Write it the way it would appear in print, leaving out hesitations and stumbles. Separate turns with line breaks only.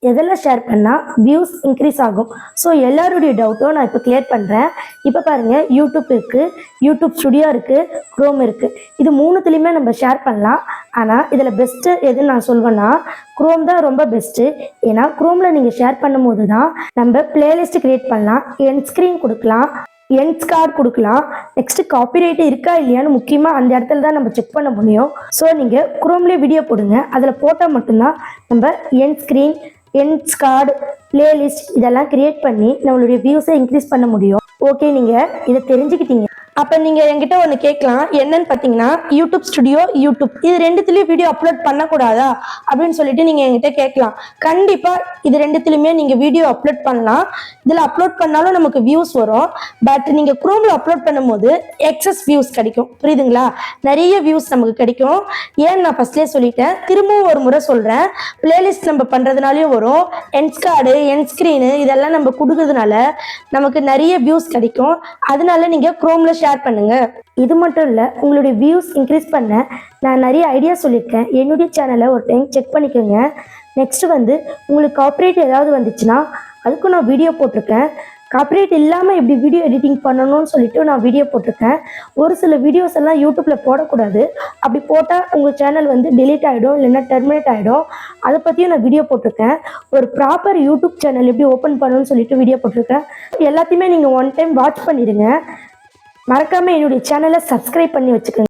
எதெல்லாம் ஷேர் பண்ணால் views increase ஆகும். ஸோ எல்லாருடைய டவுட்டும் நான் இப்போ கிளியர் பண்ணுறேன். இப்போ பாருங்கள், யூடியூப் இருக்குது, யூடியூப் ஸ்டுடியோ இருக்குது, க்ரோம் இருக்குது. இது மூணுத்துலேயுமே நம்ம ஷேர் பண்ணலாம். ஆனால் இதில் பெஸ்ட்டு எதுன்னு நான் சொல்வேன்னா க்ரோம் தான் ரொம்ப பெஸ்ட்டு. ஏன்னா க்ரோமில் நீங்கள் ஷேர் பண்ணும்போது தான் நம்ம பிளேலிஸ்ட் க்ரியேட் பண்ணலாம், எண்ட் ஸ்க்ரீன் கொடுக்கலாம், எண்ட் கார்டு கொடுக்கலாம். நெக்ஸ்ட்டு காப்பிரைட் இருக்கா இல்லையான்னு முக்கியமாக அந்த இடத்துல தான் நம்ம செக் பண்ண முடியும். ஸோ நீங்கள் குரோம்லேயே வீடியோ போடுங்க, அதில் போட்டால் மட்டும்தான் நம்ம end screen, end card, playlist இதெல்லாம் கிரியேட் பண்ணி நம்மளுடைய வியூஸை இன்க்ரீஸ் பண்ண முடியும். ஓகே, நீங்கள் இதை தெரிஞ்சுக்கிட்டீங்க. அப்போ நீங்கள் என்கிட்ட ஒன்று கேட்கலாம், என்னன்னு பார்த்தீங்கன்னா யூடியூப் ஸ்டுடியோ, யூடியூப் இது ரெண்டுத்துலேயும் வீடியோ அப்லோட் பண்ணக்கூடாதா அப்படின்னு சொல்லிட்டு நீங்கள் என்கிட்ட கேட்கலாம். கண்டிப்பாக இது ரெண்டுத்துலையுமே நீங்கள் வீடியோ அப்லோட் பண்ணலாம். இதில் அப்லோட் பண்ணாலும் நமக்கு வியூஸ் வரும். பட் நீங்கள் குரோமில் அப்லோட் பண்ணும்போது எக்ஸஸ் வியூஸ் கிடைக்கும். புரியுதுங்களா? நிறைய வியூஸ் நமக்கு கிடைக்கும். ஏன்னு நான் ஃபர்ஸ்ட்லேயே சொல்லிட்டேன், திரும்பவும் ஒரு முறை சொல்கிறேன். பிளேலிஸ்ட் நம்ம பண்ணுறதுனாலையும் வரும், எண்ட் கார்டு, எண்ட் ஸ்க்ரீனு இதெல்லாம் நம்ம கொடுக்கறதுனால நமக்கு நிறைய வியூஸ் கிடைக்கும். அதனால நீங்கள் குரோமில் ஷேர் பண்ணுங்க. இது மட்டும் இல்லை, உங்களுடைய வியூஸ் இன்க்ரீஸ் பண்ண நான் நிறைய ஐடியா சொல்லியிருக்கேன். என்னுடைய சேனலை ஒரு டைம் செக் பண்ணிக்கோங்க. நெக்ஸ்ட் உங்களுக்கு காப்பிரைட் ஏதாவது வந்துச்சுன்னா அதுக்கும் நான் வீடியோ போட்டிருக்கேன். காப்பிரைட் இல்லாமல் எப்படி வீடியோ எடிட்டிங் பண்ணணும்னு சொல்லிட்டு நான் வீடியோ போட்டிருக்கேன். ஒரு சில வீடியோஸ் எல்லாம் யூடியூப்பில் போடக்கூடாது. அப்படி போட்டால் உங்கள் சேனல் டெலீட் ஆகிடும், இல்லைன்னா டெர்மினேட் ஆகிடும். அதை பற்றியும் நான் வீடியோ போட்டிருக்கேன். ஒரு ப்ராப்பர் யூடியூப் சேனல் எப்படி ஓப்பன் பண்ணணும்னு சொல்லிட்டு வீடியோ போட்டிருக்கேன். எல்லாத்தையுமே நீங்கள் ஒன் டைம் வாட்ச் பண்ணிடுங்க. மறக்காமல் என்னுடைய சேனலை சப்ஸ்கிரைப் பண்ணி வச்சுக்கோங்க.